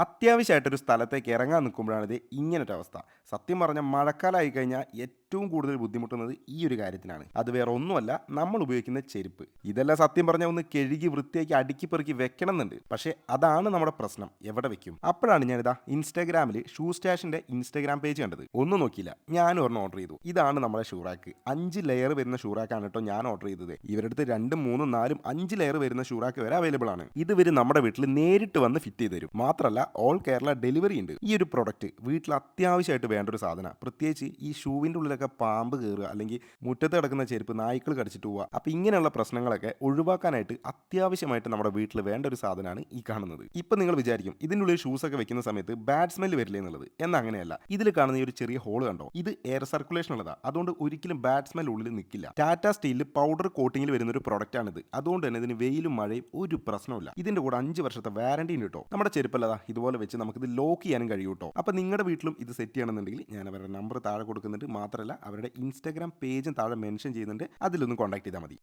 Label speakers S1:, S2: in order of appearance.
S1: അത്യാവശ്യമായിട്ടൊരു സ്ഥലത്തേക്ക് ഇറങ്ങാൻ നിൽക്കുമ്പോഴാണ് ഇത് ഇങ്ങനൊരു അവസ്ഥ. സത്യം പറഞ്ഞാൽ മഴക്കാലമായി കഴിഞ്ഞാൽ ഏറ്റവും കൂടുതൽ ബുദ്ധിമുട്ടുന്നത് ഈ ഒരു കാര്യത്തിനാണ്. അത് വേറെ ഒന്നുമല്ല, നമ്മൾ ഉപയോഗിക്കുന്ന ചെരുപ്പ്. ഇതെല്ലാം സത്യം പറഞ്ഞാൽ ഒന്ന് കഴുകി വൃത്തിയാക്കി അടുക്കി പെറുക്കി വെക്കണം എന്നുണ്ട്. പക്ഷേ അതാണ് നമ്മുടെ പ്രശ്നം. എവിടെ വെക്കും? അപ്പോഴാണ് ഞാനിതാ ഇൻസ്റ്റാഗ്രാമിൽ ഷൂ സ്റ്റാഷിന്റെ ഇൻസ്റ്റാഗ്രാം പേജ് കണ്ടത്. ഒന്നും നോക്കിയില്ല, ഞാനും ഒരെണ്ണം ഓർഡർ ചെയ്തു. ഇതാണ് നമ്മുടെ ഷൂ റാക്ക്. 5 ലെയർ വരുന്ന ഷൂ റാക്കാണ് കേട്ടോ ഞാൻ ഓർഡർ ചെയ്തത്. ഇവരുടെ അടുത്ത് 2, 3, 4, 5 ലെയർ വരുന്ന ഷൂ റാക്ക് വരെ അവൈലബിൾ ആണ്. ഇത് ഇവർ നമ്മുടെ വീട്ടിൽ നേരിട്ട് വന്ന് ഫിറ്റ് ചെയ്ത് തരും. മാത്രമല്ല ഓൾ കേരള ഡെലിവറി ഉണ്ട്. ഈ ഒരു പ്രൊഡക്റ്റ് വീട്ടിൽ അത്യാവശ്യമായിട്ട് വേണ്ട ഒരു സാധനമാണ്. പ്രത്യേകിച്ച് ഈ ഷൂവിൻ്റെ ഉള്ളിലൊക്കെ പാമ്പ് കയറുക, അല്ലെങ്കിൽ മുറ്റത്ത് കിടക്കുന്ന ചെരുപ്പ് നായ്ക്കൾ കടിച്ചിട്ട് പോവുക. അപ്പോൾ ഇങ്ങനെയുള്ള പ്രശ്നങ്ങളൊക്കെ ഒഴിവാക്കാനായിട്ട് അത്യാവശ്യമായിട്ട് നമ്മുടെ വീട്ടിൽ വേണ്ട ഒരു സാധനമാണ് ഈ കാണുന്നത്. ഇപ്പം നിങ്ങൾ വിചാരിക്കും ഇതിൻ്റെ ഉള്ളിൽ ഷൂസ് ഒക്കെ വെക്കുന്ന സമയത്ത് ബാഡ് സ്മെല്ല് വരില്ലേ എന്നുള്ളത്. എന്നാൽ അങ്ങനെയല്ല. ഇതിൽ കാണുന്ന ഈ ഒരു ചെറിയ ഹോൾ കണ്ടോ, ഇത് എയർ സർക്കുലേഷൻ ഉള്ളതാണ്. അതുകൊണ്ട് ഒരിക്കലും ബാഡ് സ്മെൽ ഉള്ളിൽ നിൽക്കില്ല. ടാറ്റ സ്റ്റീലിൽ പൗഡർ കോട്ടിങ്ങിൽ വരുന്ന ഒരു പ്രൊഡക്റ്റ് ആണിത്. അതുകൊണ്ട് തന്നെ ഇതിന് വെയിലും മഴയും ഒരു പ്രശ്നമില്ല. ഇതിന്റെ കൂടെ 5 വർഷത്തെ വാറന്റി ഉണ്ട് കേട്ടോ. നമ്മുടെ ചെരുപ്പല്ലതാ ഇതുപോലെ വെച്ച് നമുക്കിത് ലോക്ക് ചെയ്യാനും കഴിയും കേട്ടോ. അപ്പോൾ നിങ്ങളുടെ വീട്ടിലും ഇത് സെറ്റ് ചെയ്യണമെന്നുണ്ടെങ്കിൽ ഞാൻ അവരുടെ നമ്പർ താഴെ കൊടുക്കുന്നുണ്ട്. മാത്രമല്ല അവരുടെ ഇൻസ്റ്റാഗ്രാം പേജും താഴെ മെൻഷൻ ചെയ്യുന്നുണ്ട്. അതിലൊന്ന് കോൺടാക്ട് ചെയ്താൽ മതി.